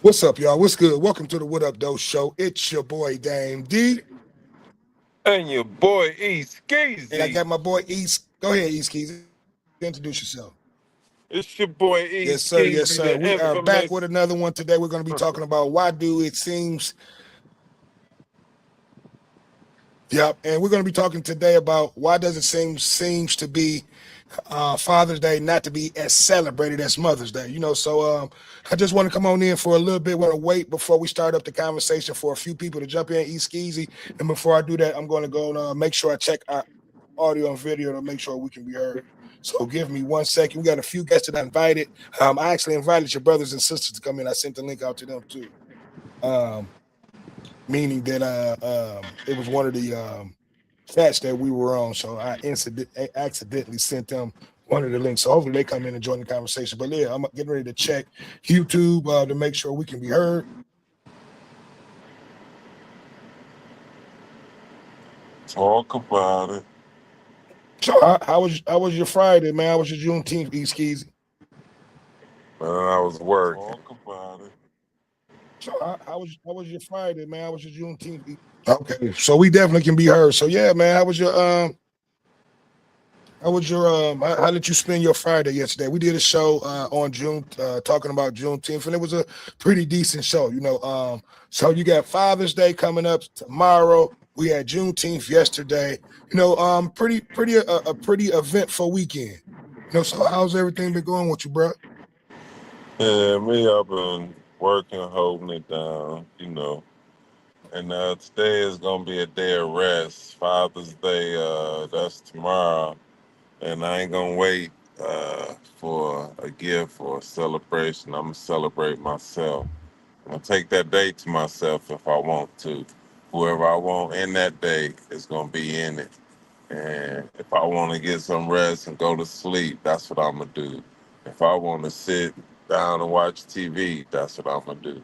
What's up, y'all? What's good? Welcome to the What Up Doe Show. It's your boy Dame D, And your boy E and I Skeezy. got my boy East. Go ahead, East Keys. Introduce yourself. It's your boy E Yes, sir. Yes, Skeezy, sir. the We are back with infamous. another one today. We're going to be talking about why do it seems. Yep, and we're going to be talking today about why does it seems to be Father's Day not to be as celebrated as Mother's Day. I just want to come on in for a little bit. Want to wait before we start up the conversation for a few people to jump in, East Skeezy. And before I do that, I'm going to go and make sure I check our audio and video to make sure we can be heard. So give me 1 second. We got a few guests that I invited. I actually invited your brothers and sisters to come in. I sent the link out to them too. Um, Meaning that it was one of the chats that we were on. So accidentally sent them one of the links. So hopefully they come in and join the conversation. But yeah, I'm getting ready to check YouTube to make sure we can be heard. Talk about it. So how was your Friday, man? How was your Juneteenth, East Keys? Man, I was working. Talk about it. So how was your Friday, man? How was your Juneteenth? Okay, so we definitely can be heard. So yeah, man, how did you spend your Friday yesterday? We did a show on June talking about Juneteenth, and it was a pretty decent show. So you got Father's Day coming up tomorrow. We had Juneteenth yesterday. Pretty a pretty eventful weekend. So how's everything been going with you, bro? Yeah, me, I've been working, holding it down. And today is going to be a day of rest. Father's Day, that's tomorrow. And I ain't going to wait for a gift or a celebration. I'm going to celebrate myself. I'm gonna take that day to myself if I want to. Whoever I want in that day is gonna be in it. And if I want to get some rest and go to sleep, that's what I'm gonna do. If I want to sit down and watch TV, that's what I'm gonna do.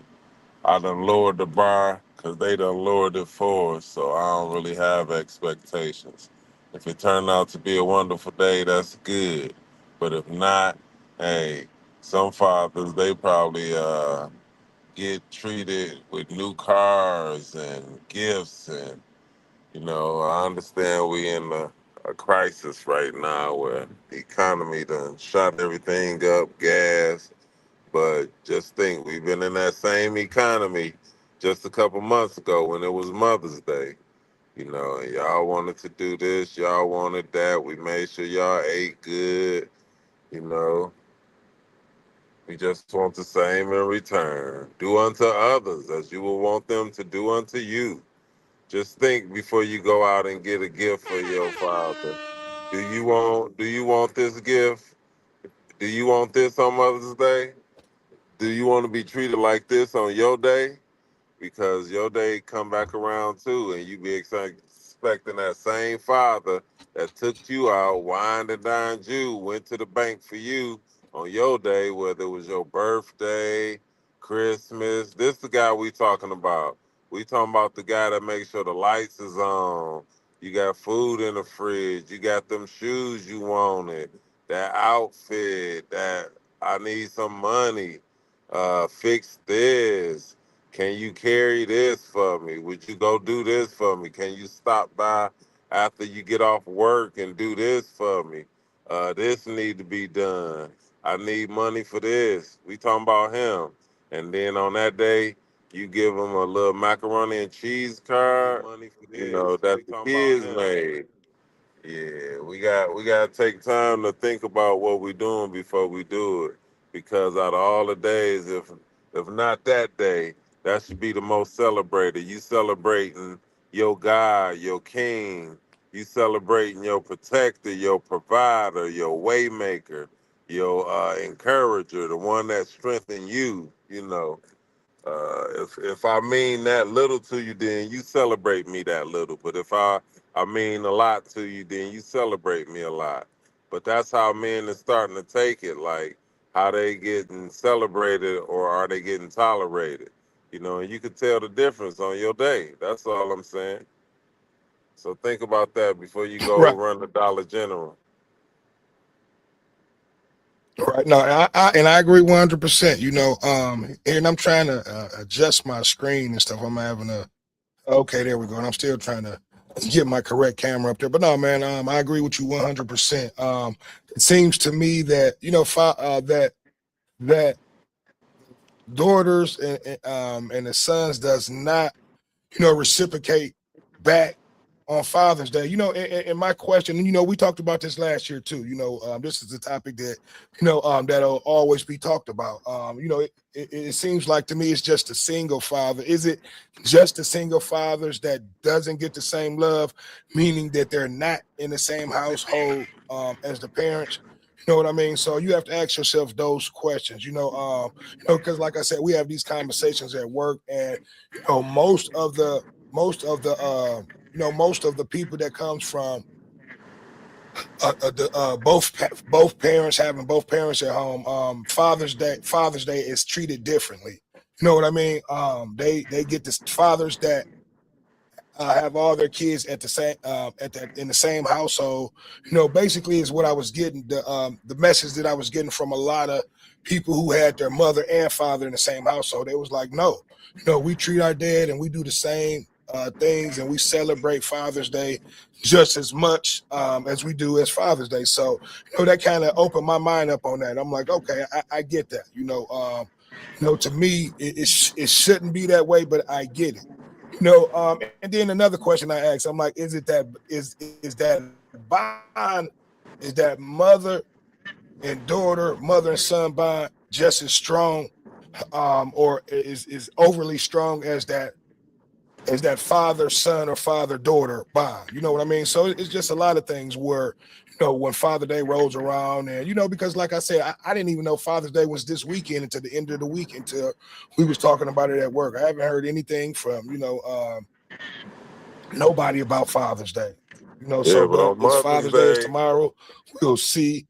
I done lowered the bar because they done lowered it for us, so I don't really have expectations. If it turned out to be a wonderful day, that's good. But if not, hey, some fathers they probably get treated with new cars and gifts and I understand we in a crisis right now where the economy done shot everything up, gas, but just think we've been in that same economy just a couple months ago when it was Mother's Day. And y'all wanted to do this, y'all wanted that. We made sure y'all ate good, you know. We just want the same in return. Do unto others as you will want them to do unto you. Just think before you go out and get a gift for your father. Do you want this gift? Do you want this on Mother's Day? Do you want to be treated like this on your day? Because your day come back around too, and you be expecting that same father that took you out, wined and dined you, went to the bank for you on your day, whether it was your birthday, Christmas. This the guy we talking about. We talking about the guy that makes sure the lights is on. You got food in the fridge. You got them shoes you wanted. That outfit. That I need some money. Fix this. Can you carry this for me? Would you go do this for me? Can you stop by after you get off work and do this for me? This need to be done. I need money for this. We talking about him. And then on that day, you give him a little macaroni and cheese card, that the kids made. Yeah, we gotta take time to think about what we're doing before we do it. Because out of all the days, if not that day, that should be the most celebrated. You celebrating your God, your King. You celebrating your protector, your provider, your waymaker, your encourager, the one that strengthened you. If I mean that little to you, then you celebrate me that little. But if I mean a lot to you, then you celebrate me a lot. But that's how men is starting to take it, like how they getting celebrated or are they getting tolerated? And you can tell the difference on your day. That's all I'm saying. So think about that before you go Right. run the Dollar General. Right. No, I agree 100%. And I'm trying to adjust my screen and stuff. I'm having a okay, there we go. And I'm still trying to get my correct camera up there. But no, man, I agree with you 100%. It seems to me that that daughters and the sons does not reciprocate back on Father's Day. And my question, and we talked about this last year too. This is the topic that that'll always be talked about. It seems like to me it's just a single father. Is it just the single fathers that doesn't get the same love, meaning that they're not in the same household as the parents? You know what I mean? So you have to ask yourself those questions. Because like I said, we have these conversations at work, and most of the people that comes from both parents having both parents at home. Father's Day is treated differently. You know what I mean? They get the fathers that have all their kids at the same in the same household. Basically is what I was getting, the message that I was getting from a lot of people who had their mother and father in the same household. They was like, no, we treat our dad and we do the same things, and we celebrate Father's Day just as much as we do as Father's Day. So that kind of opened my mind up on that. I'm like, okay, I get that. To me, it shouldn't be that way, but I get it. And then another question I asked, I'm like, is that bond, is that mother and daughter, mother and son bond just as strong, or is overly strong as that father son or father daughter bond? You know what I mean? So it's just a lot of things where when Father Day rolls around, and because like I said, I didn't even know Father's Day was this weekend until the end of the week, until we was talking about it at work. I haven't heard anything from nobody about Father's Day. Yeah, So but but on it's Mother's Father's Day is Day, tomorrow. We'll see.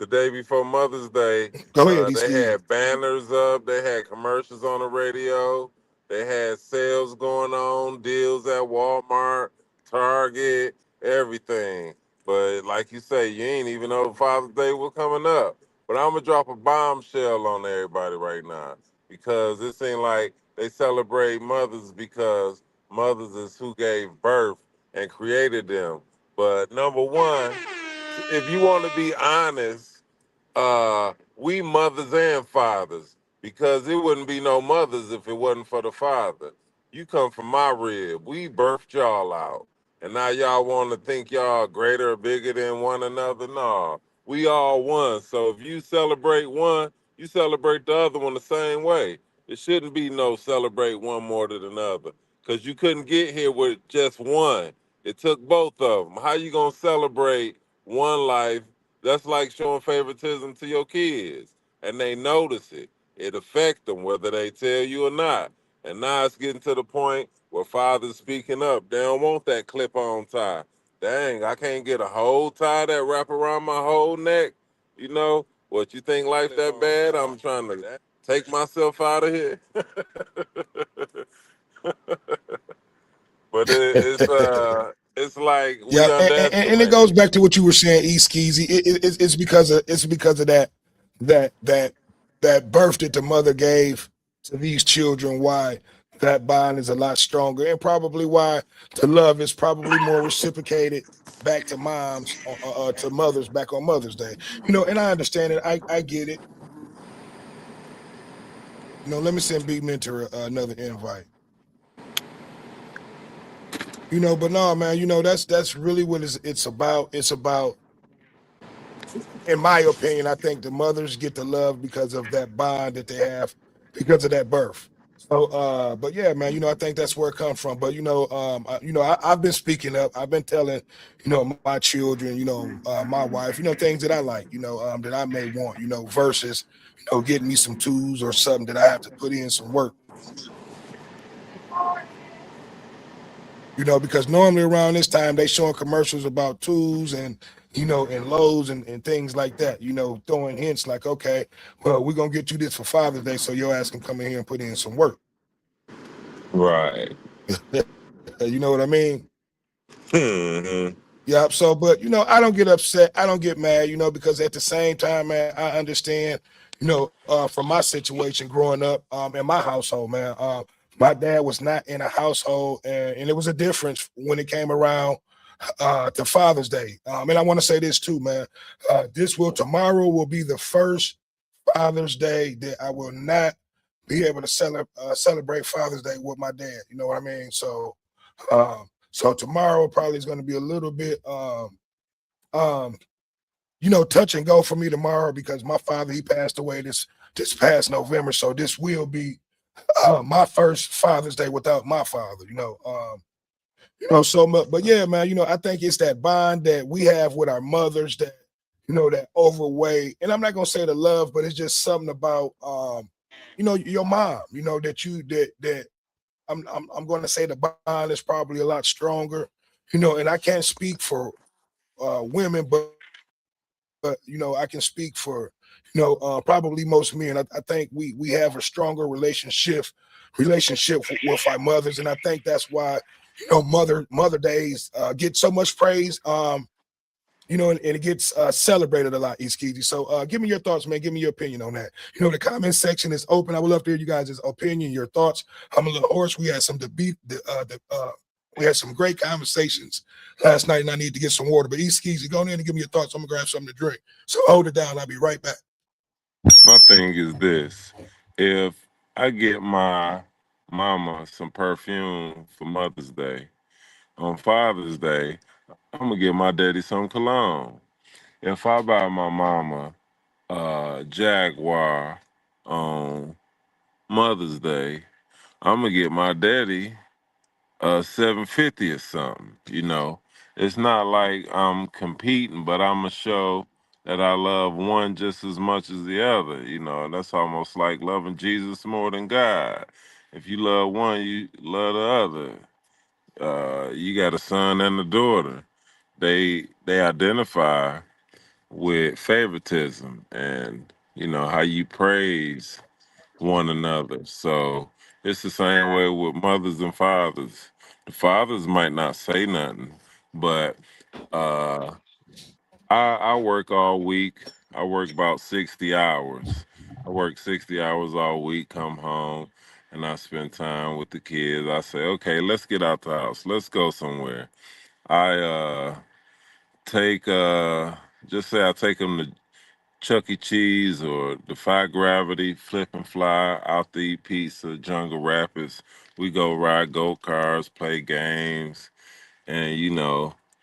the day before Mother's Day, Go ahead, they Easy. had banners up, they had commercials on the radio, they had sales going on, deals at Walmart, Target, everything. But like you say, you ain't even know Father's Day was coming up. But I'm gonna drop a bombshell on everybody right now, because it seems like they celebrate mothers because mothers is who gave birth and created them. But number one, if you want to be honest, we mothers and fathers, because it wouldn't be no mothers if it wasn't for the father. You come from my rib. We birthed y'all out. And now y'all want to think y'all greater or bigger than one another? No, we all one. So if you celebrate one, you celebrate the other one the same way. It shouldn't be no celebrate one more than another, because you couldn't get here with just one. It took both of them. How you going to celebrate one life? That's like showing favoritism to your kids, and they notice it. It affects them whether they tell you or not. And now it's getting to the point where fathers speaking up. They don't want that clip-on tie. Dang, I can't get a whole tie that wrap around my whole neck. What, you think life that bad? I'm trying to take myself out of here. But it's like Yeah, we and it underestimate goes it. back to what you were saying, East Skeezy. It's because of that that that birth that the mother gave to these children. Why that bond is a lot stronger, and probably why the love is probably more reciprocated back to moms, to mothers back on Mother's Day. And I understand it. I get it. Let me send Big Mentor another invite. But no, man. That's really what it's about. It's about, in my opinion, I think the mothers get the love because of that bond that they have because of that birth. So, but yeah, man, I think that's where it comes from. But I've been speaking up. I've been telling, my children, my wife, things that I like, that I may want, versus, getting me some tools or something that I have to put in some work. Because normally around this time they showing commercials about tools and lows and things like that, throwing hints like, okay, well, we're gonna get you this for Father's Day, so your ass can come in here and put in some work. Right. You know what I mean? Hmm. Yeah. So, but I don't get upset. I don't get mad. Because at the same time, man, I understand. From my situation growing up, in my household, man, my dad was not in a household, and it was a difference when it came around to Father's Day. And I want to say this too, man. Tomorrow will be the first Father's Day that I will not be able to celebrate Father's Day with my dad. You know what I mean? So tomorrow probably is going to be a little bit, um, touch and go for me tomorrow because my father he passed away this past November. So this will be my first Father's Day without my father. So much. But yeah, man, I think it's that bond that we have with our mothers that that overweight. And I'm not gonna say the love, but it's just something about your mom. That you that I'm going to say the bond is probably a lot stronger. And I can't speak for women, but I can speak for probably most men. I think we have a stronger relationship with our mothers, and I think that's why Mother Days get so much praise. And it gets celebrated a lot, East Keezy. So give me your thoughts, man. Give me your opinion on that. The comment section is open. I would love to hear you guys' opinion, your thoughts. I'm a little hoarse. We had some debate. We had some great conversations last night, and I need to get some water. But East Keezy, go in and give me your thoughts. I'm gonna grab something to drink. So hold it down. I'll be right back. My thing is this: if I get my mama some perfume for Mother's Day, on Father's Day, I'm gonna get my daddy some cologne. If I buy my mama Jaguar on Mother's Day, I'm gonna get my daddy 750 or something. It's not like I'm competing, but I'm gonna show that I love one just as much as the other. And that's almost like loving Jesus more than God. If you love one, you love the other. You got a son and a daughter. They identify with favoritism and how you praise one another. So it's the same way with mothers and fathers. The fathers might not say nothing, but uh, I work all week. I work about 60 hours. I work 60 hours all week, come home, and I spend time with the kids. I say, okay, let's get out the house. Let's go somewhere. I take, just say I take them to Chuck E. Cheese or Defy Gravity, Flip and Fly, Out to Eat Pizza, Jungle Rapids. We go ride go cars, play games, and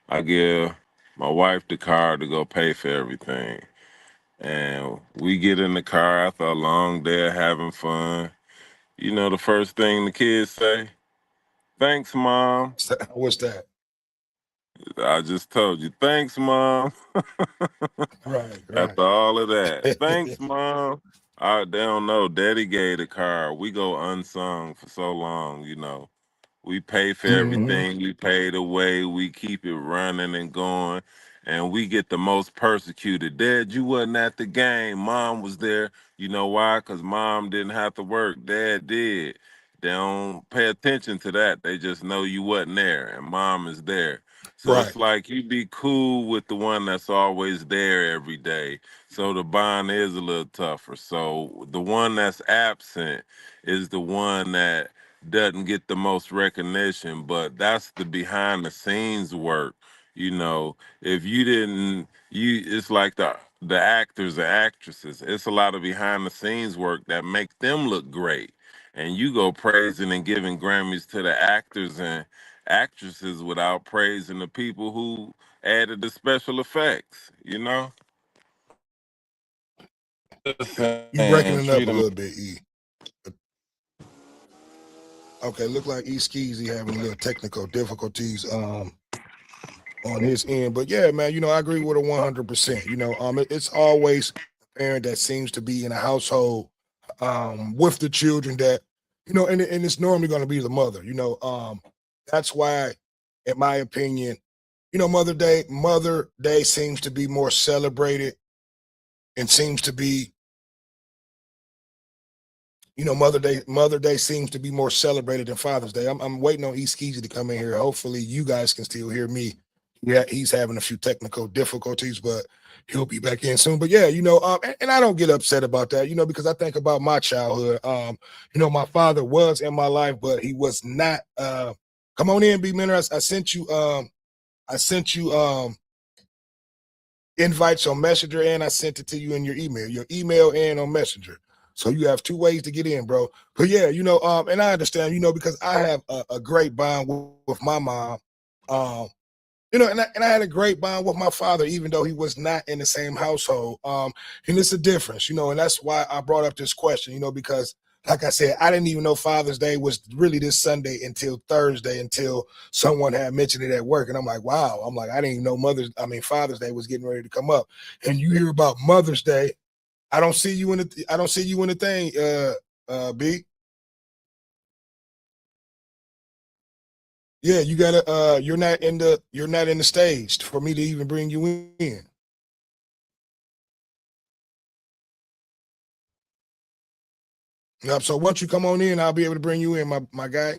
I give my wife the car to go pay for everything. And we get in the car after a long day of having fun. The first thing the kids say, "Thanks, Mom." What's that? I just told you, "Thanks, Mom." Right, right. After all of that, thanks, Mom. They don't know. Daddy gave the car. We go unsung for so long. We pay for Hmm. everything. We pay the way. We keep it running and going. And we get the most persecuted. Dad, you wasn't at the game. Mom was there. You know why? Because mom didn't have to work. Dad did. They don't pay attention to that. They just know you wasn't there and mom is there. So Right. it's like you be cool with the one that's always there every day. So the bond is a little tougher. So the one that's absent is the one that doesn't get the most recognition, but that's the behind the scenes work. If you didn't, it's like the actors and actresses. It's a lot of behind the scenes work that make them look great, and you go praising and giving Grammys to the actors and actresses without praising the people who added the special effects. Just You saying, breaking it treat up a them. little bit, E. Okay, look like E Skeezy having a little technical difficulties on his end. But yeah, man, I agree with it 100%. It's always a parent that seems to be in a household with the children that, and it's normally going to be the mother. That's why, in my opinion, Mother Day seems to be more celebrated and seems to be, Mother Day seems to be more celebrated than Father's Day. I'm waiting on East Skeezy to come in here. Hopefully, you guys can still hear me. Yeah, he's having a few technical difficulties, but he'll be back in soon. But yeah, and I don't get upset about that, because I think about my childhood. My father was in my life, but he was not. Come on in, B Mentor. I sent you. I sent you invites on Messenger, and I sent it to you in your email and on Messenger. So you have two ways to get in, bro. But yeah, and I understand, because I have a great bond with my mom. Um, and I had a great bond with my father, even though he was not in the same household. And it's a difference, and that's why I brought up this question, because like I said, I didn't even know Father's Day was really this Sunday until Thursday, until someone had mentioned it at work. And I'm like, wow. I'm like, I didn't even know Father's Day was getting ready to come up. And you hear about Mother's Day. I don't see you in the thing, B. Yeah, you gotta you're not in the stage for me to even bring you in. Yep. So once you come on in, I'll be able to bring you in, my guy.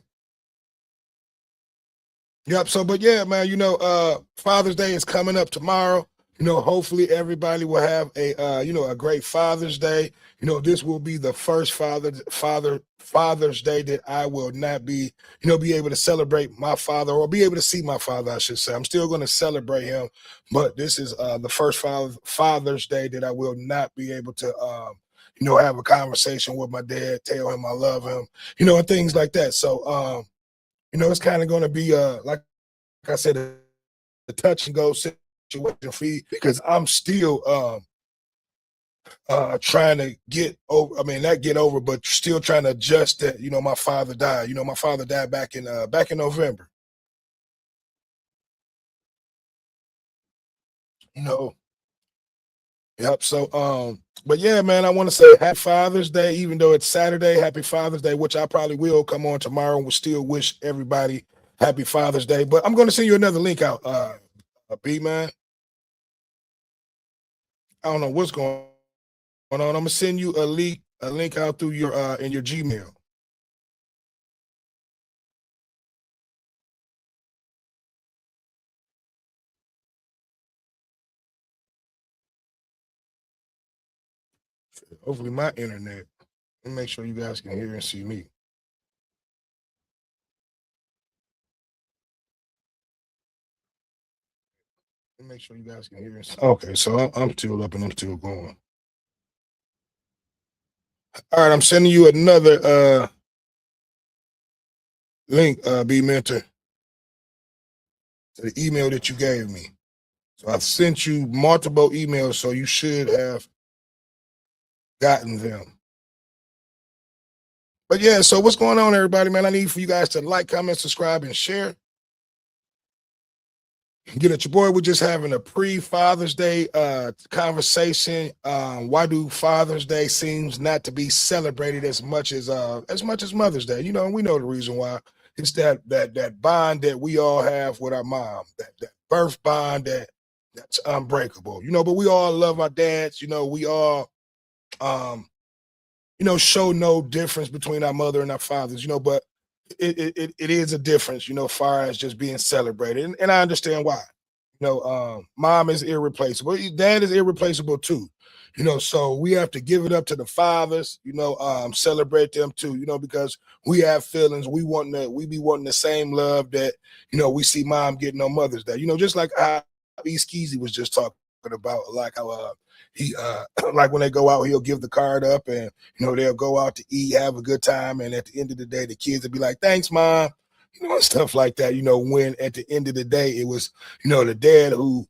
Yep. So, but yeah, man, Father's Day is coming up tomorrow. Hopefully everybody will have a great Father's Day. This will be the first Father's Day that I will not be able to celebrate my father, or be able to see my father, I should say. I'm still going to celebrate him, but this is the first Father's Day that I will not be able to, have a conversation with my dad, tell him I love him, and things like that. So, it's kind of going to be, like I said, a touch and go situation for me, because I'm still trying to get over. I mean, not get over, but still trying to adjust that. My father died. My father died back in November. You know, yep. So, but yeah, man, I want to say Happy Father's Day, even though it's Saturday. Happy Father's Day, which I probably will come on tomorrow, and will still wish everybody Happy Father's Day. But I'm going to send you another link out, B man. I don't know what's going on. I'm gonna send you a link out through your in your Gmail. Hopefully my internet. Let me make sure you guys can hear and see me. Let me make sure you guys can hear and see. Okay, so I'm still up and I'm still going. All right, I'm sending you another link, B Mentor, to the email that you gave me. So I've sent you multiple emails, so you should have gotten them. But yeah, so what's going on, everybody, man? I need for you guys to like, comment, subscribe, and share. Get it, your boy. We're just having a pre-Father's Day conversation. Why do Father's Day seems not to be celebrated as much as Mother's Day? We know the reason why. It's that bond that we all have with our mom, that birth bond that's unbreakable. But we all love our dads. We all um show no difference between our mother and our fathers. But it is a difference, far as just being celebrated, and I understand why. Mom is irreplaceable. Dad is irreplaceable too. So we have to give it up to the fathers. Celebrate them too. Because we have feelings. We be wanting the same love that we see mom getting on Mother's Day. Just like how East Keezy was just talking about, like how he like when they go out, he'll give the card up, and they'll go out to eat, have a good time, and at the end of the day, the kids will be like, "Thanks, mom." And stuff like that. When at the end of the day, it was the dad who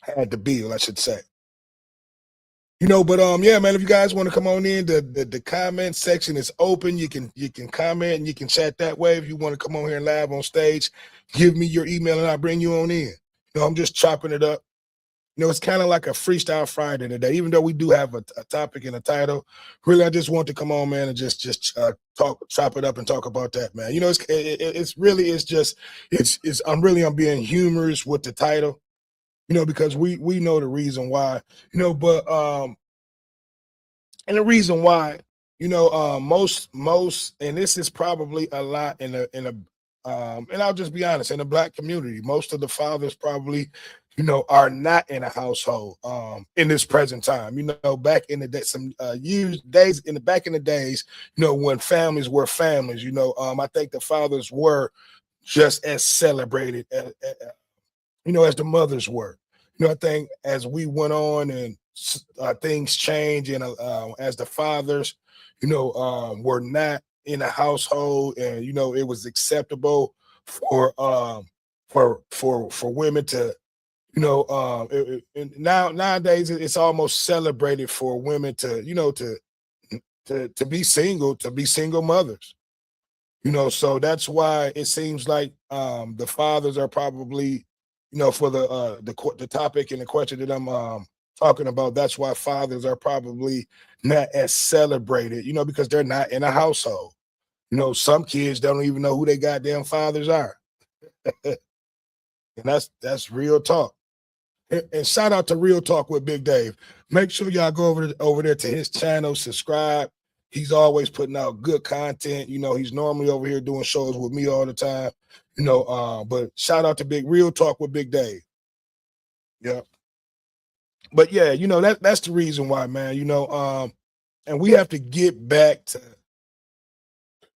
had the bill, I should say. But yeah, man, if you guys want to come on in, the comment section is open. You can comment and you can chat that way. If you want to come on here live on stage, give me your email and I'll bring you on in. I'm just chopping it up. It's kind of like a freestyle Friday today, even though we do have a topic and a title. Really, I just want to come on, man, and just chop it up and talk about that, man. I'm being humorous with the title, because we know the reason why, but and the reason why, most, and this is probably a lot in And I'll just be honest, in the black community, most of the fathers probably, are not in a household in this present time. Back in the day, some years, days in the back in the days, when families were families, I think the fathers were just as celebrated as the mothers were. I think as we went on and things change, and as the fathers, were not in a household, and it was acceptable for for women to, nowadays it's almost celebrated for women to, to be single, to be single mothers. So that's why it seems like the fathers are probably, for the topic and the question that I'm talking about, that's why fathers are probably not as celebrated, because they're not in a household. Some kids don't even know who they goddamn fathers are. And that's real talk. And shout out to Real Talk with Big Dave. Make sure y'all go over there to his channel, subscribe. He's always putting out good content. He's normally over here doing shows with me all the time. But shout out to Real Talk with Big Dave. Yeah. But yeah, that's the reason why, man. And we have to get back to,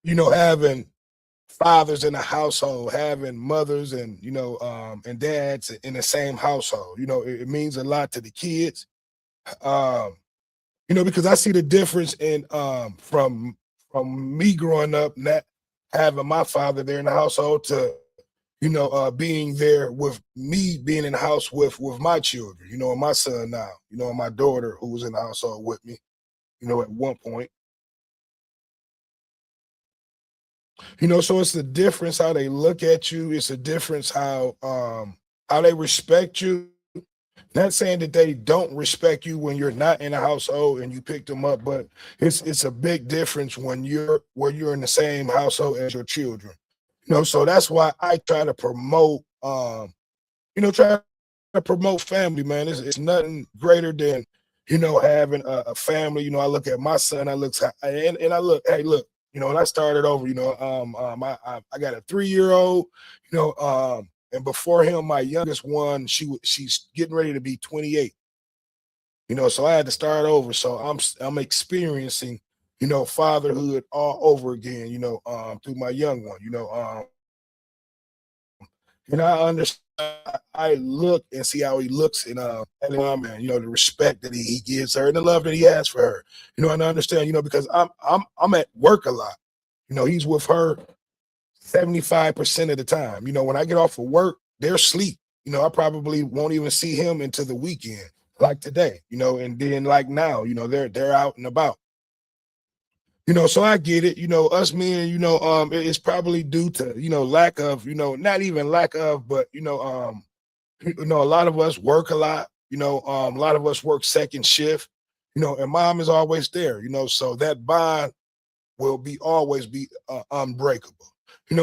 having fathers in a household, having mothers and and dads in the same household. It means a lot to the kids. Because I see the difference in from me growing up, not having my father there in the household, to being there with me, being in the house with my children, and my son now, and my daughter who was in the household with me, at one point. So it's the difference how they look at you. It's a difference how they respect you. Not saying that they don't respect you when you're not in a household and you pick them up, but it's a big difference when you're in the same household as your children. So that's why I try to promote family, man. It's nothing greater than having a family. I look at my son, and I look, hey, look, when I started over, I got a 3-year-old, and before him, my youngest one, she's getting ready to be 28. So I had to start over. So I'm experiencing, fatherhood all over again, through my young one, and I understand. I look and see how he looks in at mom, and the respect that he gives her and the love that he has for her. And I understand, because I'm at work a lot. He's with her 75% of the time. When I get off of work, they're asleep. I probably won't even see him until the weekend, like today, and then like now, they're out and about. So I get it, us men, it's probably due to, lack of, not even lack of, but a lot of us work a lot, a lot of us work second shift, and mom is always there, so that bond will always be unbreakable.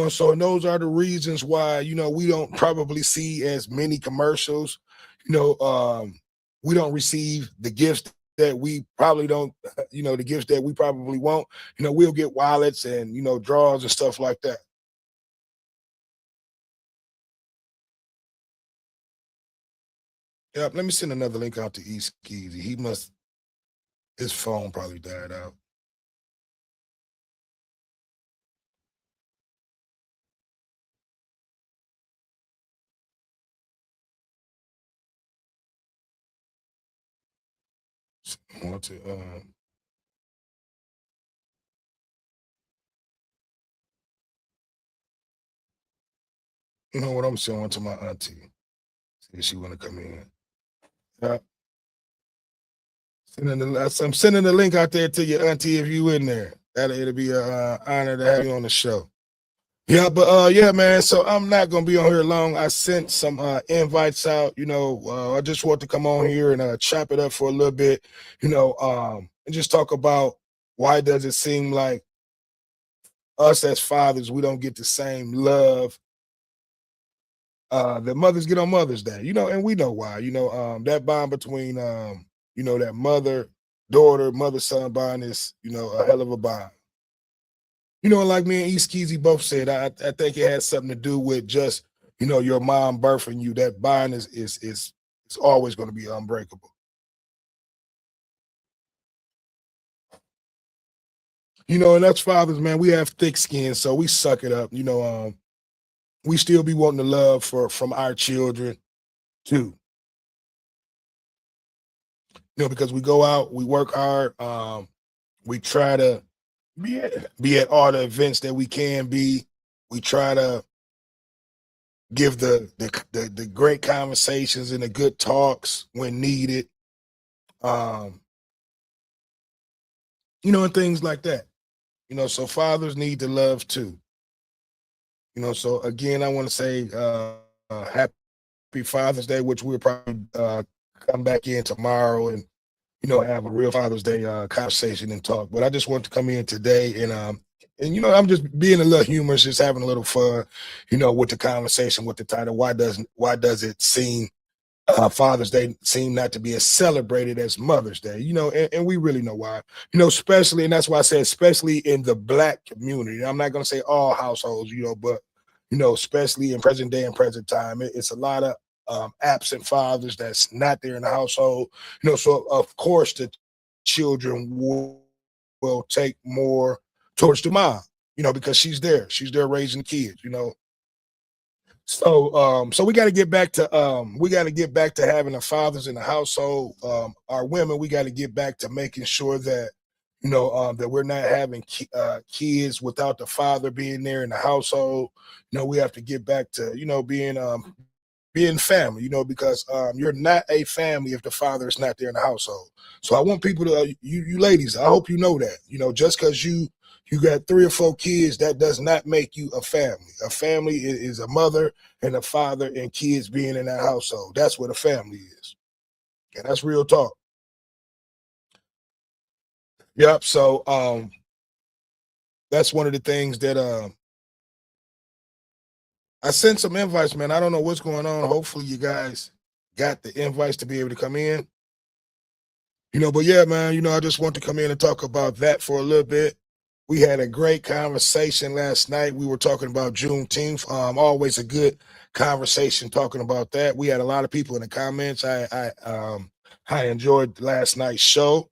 So and those are the reasons why, we don't probably see as many commercials, we don't receive the gifts that we probably don't, the gifts that we probably won't. We'll get wallets and, draws and stuff like that. Yep, let me send another link out to East Keezy. His phone probably died out. I want to, you know what, I'm sending to my auntie. See if she want to come in. Yeah. I'm sending the link out there to your auntie if you in there. It'll be an honor to have you on the show. Yeah, but yeah, man. So I'm not gonna be on here long. I sent some invites out. I just want to come on here and chop it up for a little bit. And just talk about why does it seem like us as fathers we don't get the same love that mothers get on Mother's Day. And we know why. That bond between that mother daughter, mother son bond is a hell of a bond. Like me and East Keezy both said, I think it has something to do with just, your mom birthing you. That bond is always going to be unbreakable. And that's fathers, man. We have thick skin, so we suck it up. We still be wanting the love from our children too. Because we go out, we work hard, we try to be at all the events that we can be. We try to give the great conversations and the good talks when needed. Um, and things like that. So fathers need the love too. So again, I want to say happy Father's Day, which we'll probably come back in tomorrow and have a real Father's Day conversation and talk. But I just want to come in today and I'm just being a little humorous, just having a little fun, with the conversation, with the title. Why does it seem Father's Day seem not to be as celebrated as Mother's Day? And we really know why. Especially, and that's why I said especially in the Black community. I'm not going to say all households, but especially in present day and present time, it's a lot of absent fathers that's not there in the household. So of course the children will take more towards the mom, because she's there raising kids. So we got to get back to having the fathers in the household. Our women, we got to get back to making sure that that we're not having kids without the father being there in the household. We have to get back to being family. Because you're not a family if the father is not there in the household. So I want people to you ladies, I hope you know that. Just because you got 3 or 4 kids, that does not make you a family. A family is a mother and a father and kids being in that household. That's what a family is. And that's real talk. Yep. So that's one of the things that I sent some invites, man. I don't know what's going on. Hopefully you guys got the invites to be able to come in. But yeah, man, I just want to come in and talk about that for a little bit. We had a great conversation last night. We were talking about Juneteenth. Always a good conversation talking about that. We had a lot of people in the comments. I enjoyed last night's show.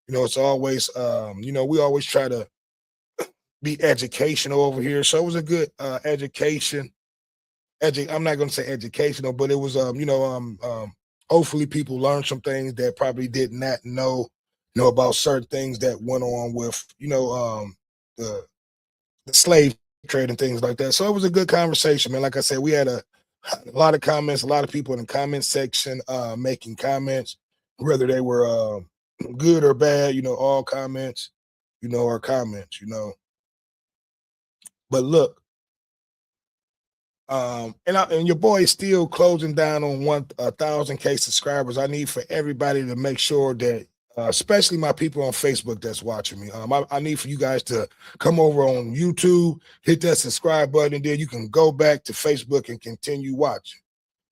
It's always we always try to be educational over here. So it was a good education. I'm not going to say educational, but it was hopefully people learned some things that probably did not know about certain things that went on with the slave trade and things like that. So it was a good conversation, man. Like I said, we had a lot of comments, a lot of people in the comment section making comments, whether they were good or bad. All comments are comments. But look, and your boy is still closing down on 1,000K subscribers. I need for everybody to make sure that, especially my people on Facebook that's watching me, I need for you guys to come over on YouTube, hit that subscribe button, and then you can go back to Facebook and continue watching.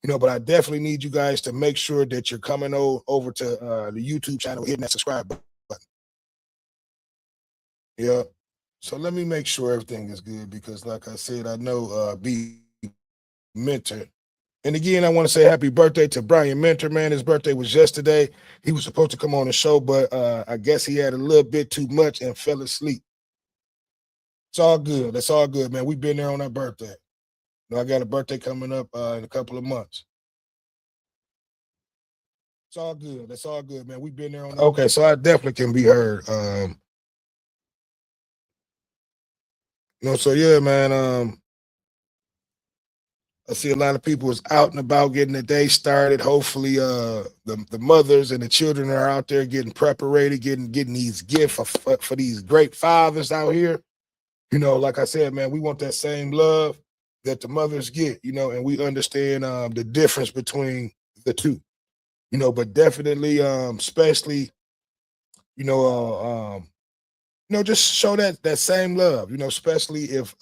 But I definitely need you guys to make sure that you're coming over to the YouTube channel, hitting that subscribe button. Yeah. So let me make sure everything is good because, like I said, I know B Mentor. And again, I want to say happy birthday to Brian Mentor, man. His birthday was yesterday. He was supposed to come on the show, but I guess he had a little bit too much and fell asleep. It's all good. That's all good, man. We've been there on our birthday. I got a birthday coming up in a couple of months. It's all good. That's all good, man. We've been there on. Okay, so I definitely can be heard. So yeah, man. I see a lot of people is out and about getting the day started. Hopefully, the mothers and the children are out there getting preparated, getting these gifts for these great fathers out here. Like I said, man, we want that same love that the mothers get. And we understand the difference between the two. But definitely, especially, just show that same love. Especially if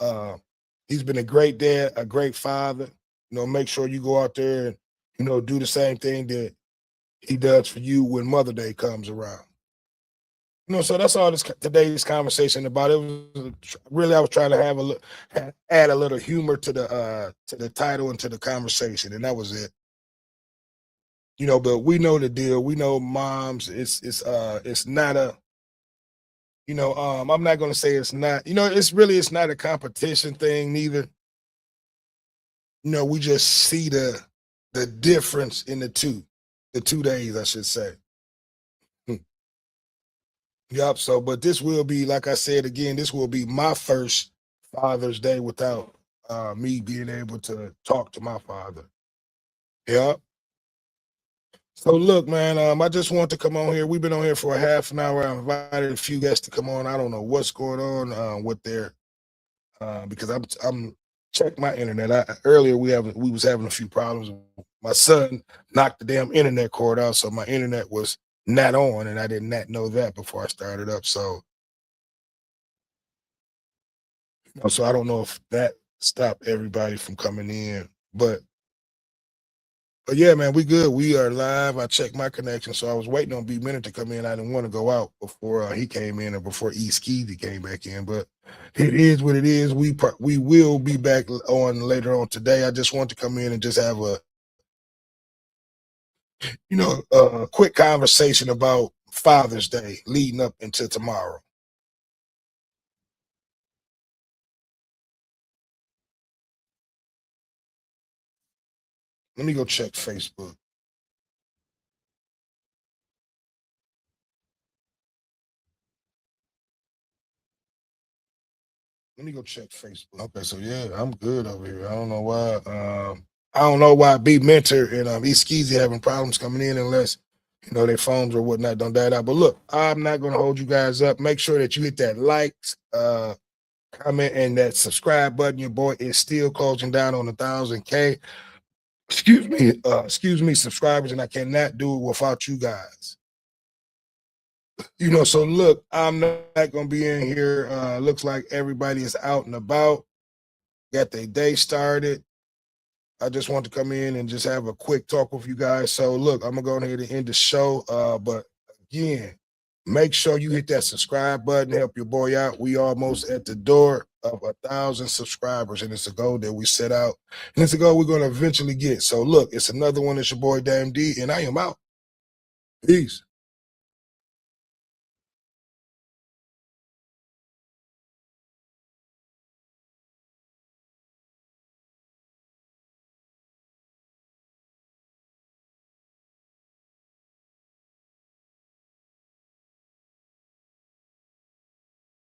he's been a great dad, a great father. Make sure you go out there and do the same thing that he does for you when Mother Day comes around. So that's all this today's conversation about. It was really, I was trying to have add a little humor to the title and to the conversation, and that was it. But we know the deal. We know moms. It's not a I'm not gonna say it's not. It's not a competition thing neither. We just see the difference in the 2 days, I should say. Hmm. Yup. So, but this will be, like I said again, this will be my first Father's Day without me being able to talk to my father. Yep. So look, man, I just want to come on here. We've been on here for a half an hour. I invited a few guests to come on. I don't know what's going on with their because I'm check my internet. Earlier we was having a few problems. My son knocked the damn internet cord out, so my internet was not on, and I did not know that before I started up. So I don't know if that stopped everybody from coming in, but yeah, man, we good. We are live. I checked my connection, so I was waiting on B Minute to come in. I didn't want to go out before he came in or before E Skeezy came back in, but it is what it is. We will be back on later on today. I just want to come in and just have a quick conversation about Father's Day leading up into tomorrow. Let me go check Facebook. Let me go check Facebook. Okay, so yeah, I'm good over here. I don't know why. I don't know why B Mentor and E Skeezy having problems coming in unless their phones or whatnot don't die out. But look, I'm not gonna hold you guys up. Make sure that you hit that like, comment, and that subscribe button. Your boy is still closing down on 1,000K. Excuse me, subscribers, and I cannot do it without you guys. So look, I'm not gonna be in here. Looks like everybody is out and about, got their day started. I just want to come in and just have a quick talk with you guys. So look, I'm gonna go ahead and end the show. But again, make sure you hit that subscribe button, help your boy out. We almost at the door of 1,000 subscribers, and it's a goal that we set out, and it's a goal we're gonna eventually get. So look, it's another one. It's your boy Dame D, and I am out. Peace.